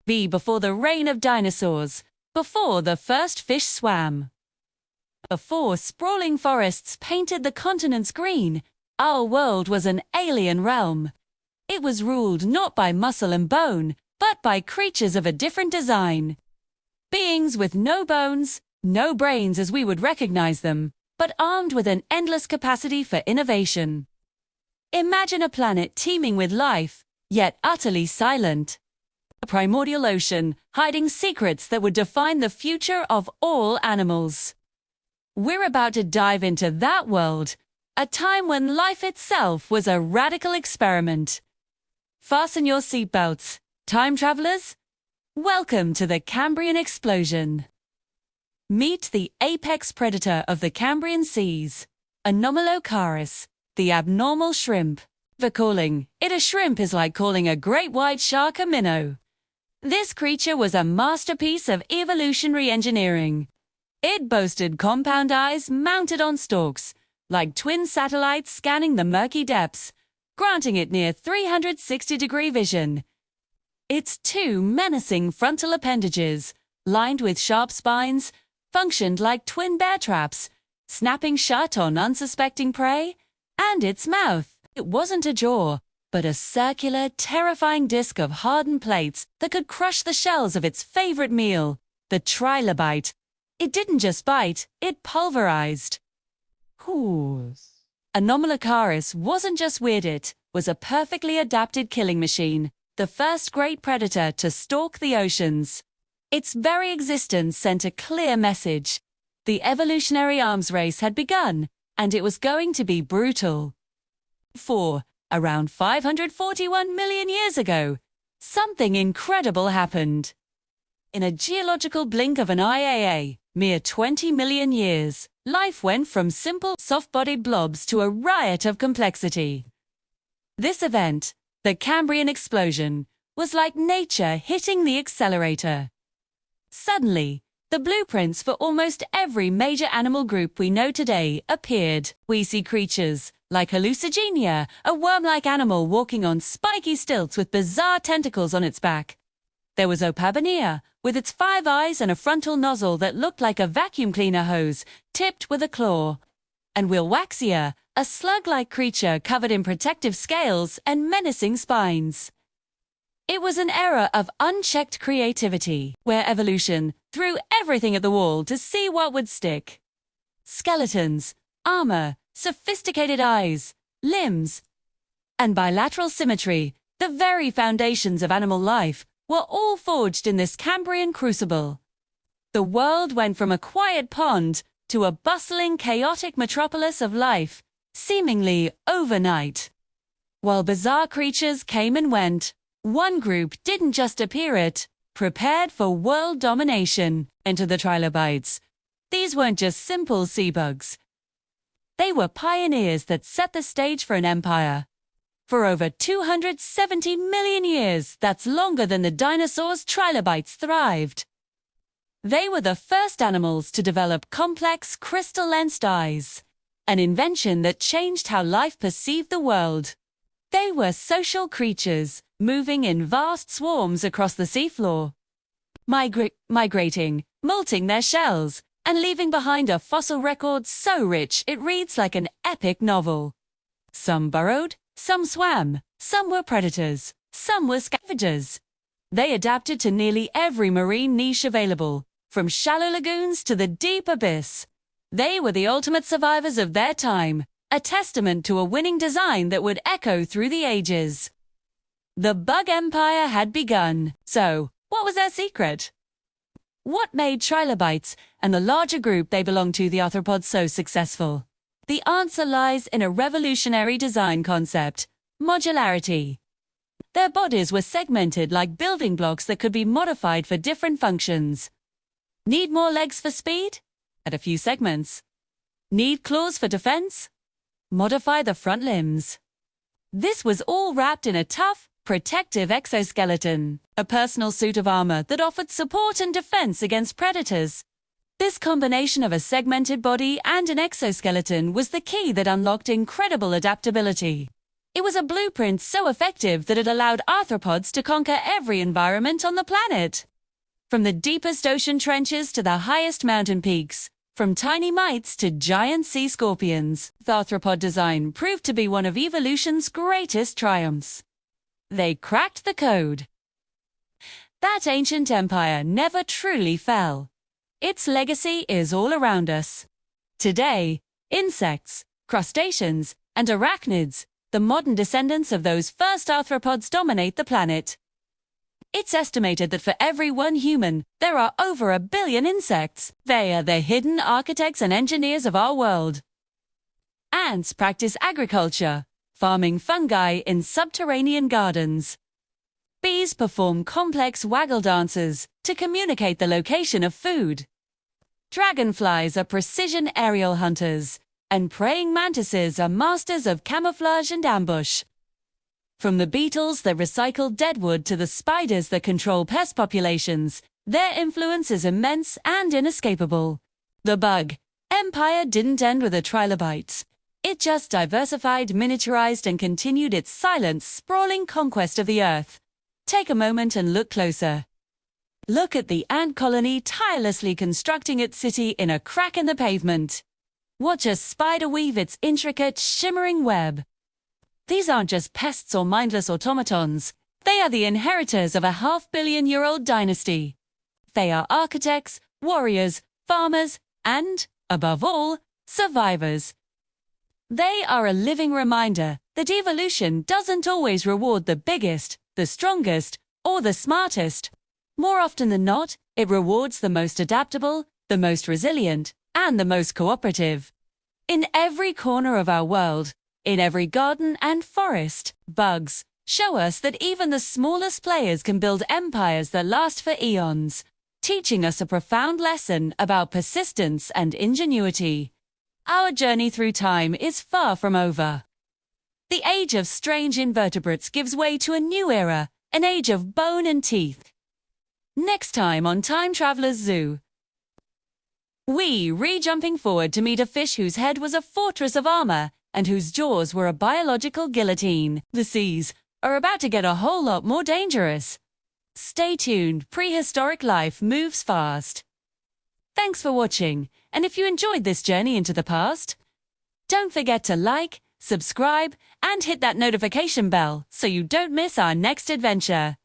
before the reign of dinosaurs, before the first fish swam. Before sprawling forests painted the continents green, our world was an alien realm. It was ruled not by muscle and bone, but by creatures of a different design. Beings with no bones, no brains as we would recognize them, but armed with an endless capacity for innovation. Imagine a planet teeming with life, yet utterly silent. A primordial ocean hiding secrets that would define the future of all animals. We're about to dive into that world, a time when life itself was a radical experiment. Fasten your seatbelts, time travelers. Welcome to the Cambrian Explosion. Meet the apex predator of the Cambrian seas, Anomalocaris, the abnormal shrimp. For calling it a shrimp is like calling a great white shark a minnow. This creature was a masterpiece of evolutionary engineering. It boasted compound eyes mounted on stalks, like twin satellites scanning the murky depths, granting it near 360-degree vision. Its two menacing frontal appendages, lined with sharp spines, functioned like twin bear traps, snapping shut on unsuspecting prey, and its mouth. It wasn't a jaw, but a circular, terrifying disc of hardened plates that could crush the shells of its favorite meal, the trilobite. It didn't just bite, it pulverized. Anomalocaris wasn't just weird, it was a perfectly adapted killing machine, the first great predator to stalk the oceans. Its very existence sent a clear message. The evolutionary arms race had begun, and it was going to be brutal. Around 541 million years ago, something incredible happened. In a geological blink of an eye, mere 20 million years, life went from simple, soft-bodied blobs to a riot of complexity. This event, the Cambrian Explosion, was like nature hitting the accelerator. Suddenly, the blueprints for almost every major animal group we know today appeared. We see creatures like Hallucigenia, a worm-like animal walking on spiky stilts with bizarre tentacles on its back. There was Opabinia, with its 5 eyes and a frontal nozzle that looked like a vacuum cleaner hose, tipped with a claw. And Wiwaxia, a slug-like creature covered in protective scales and menacing spines. It was an era of unchecked creativity, where evolution threw everything at the wall to see what would stick. Skeletons, armor, sophisticated eyes, limbs, and bilateral symmetry, the very foundations of animal life, were all forged in this Cambrian crucible. The world went from a quiet pond to a bustling, chaotic metropolis of life, seemingly overnight. While bizarre creatures came and went, one group didn't just appear, it prepared for world domination. Enter the trilobites. These weren't just simple sea bugs. They were pioneers that set the stage for an empire. For over 270 million years, that's longer than the dinosaurs, trilobites thrived. They were the first animals to develop complex, crystal-lensed eyes, an invention that changed how life perceived the world. They were social creatures, moving in vast swarms across the seafloor, migrating, molting their shells, and leaving behind a fossil record so rich it reads like an epic novel. Some burrowed, some swam, some were predators, some were scavengers. They adapted to nearly every marine niche available, from shallow lagoons to the deep abyss. They were the ultimate survivors of their time, a testament to a winning design that would echo through the ages. The bug empire had begun. So, what was their secret? What made trilobites and the larger group they belonged to, the arthropods, so successful? The answer lies in a revolutionary design concept: modularity. Their bodies were segmented like building blocks that could be modified for different functions. Need more legs for speed? Add a few segments. Need claws for defense? Modify the front limbs. This was all wrapped in a tough, protective exoskeleton, a personal suit of armor that offered support and defense against predators. This combination of a segmented body and an exoskeleton was the key that unlocked incredible adaptability. It was a blueprint so effective that it allowed arthropods to conquer every environment on the planet. From the deepest ocean trenches to the highest mountain peaks, from tiny mites to giant sea scorpions, the arthropod design proved to be one of evolution's greatest triumphs. They cracked the code. That ancient empire never truly fell. Its legacy is all around us. Today, insects, crustaceans, and arachnids, the modern descendants of those first arthropods, dominate the planet. It's estimated that for every one human, there are over 1 billion insects. They are the hidden architects and engineers of our world. Ants practice agriculture, farming fungi in subterranean gardens. Bees perform complex waggle dances to communicate the location of food. Dragonflies are precision aerial hunters, and praying mantises are masters of camouflage and ambush. From the beetles that recycle deadwood to the spiders that control pest populations, their influence is immense and inescapable. The bug empire didn't end with a trilobite. It just diversified, miniaturized, and continued its silent, sprawling conquest of the earth. Take a moment and look closer. Look at the ant colony tirelessly constructing its city in a crack in the pavement. Watch a spider weave its intricate, shimmering web. These aren't just pests or mindless automatons. They are the inheritors of a half-billion-year-old dynasty. They are architects, warriors, farmers, and, above all, survivors. They are a living reminder that evolution doesn't always reward the biggest, the strongest, or the smartest. More often than not, it rewards the most adaptable, the most resilient, and the most cooperative. In every corner of our world, in every garden and forest, bugs show us that even the smallest players can build empires that last for eons, teaching us a profound lesson about persistence and ingenuity. Our journey through time is far from over. The age of strange invertebrates gives way to a new era, an age of bone and teeth. Next time on Time Traveler's Zoo, we re-jumping forward to meet a fish whose head was a fortress of armor and whose jaws were a biological guillotine. The seas are about to get a whole lot more dangerous. Stay tuned, prehistoric life moves fast. Thanks for watching, and if you enjoyed this journey into the past, don't forget to like, subscribe, and hit that notification bell so you don't miss our next adventure.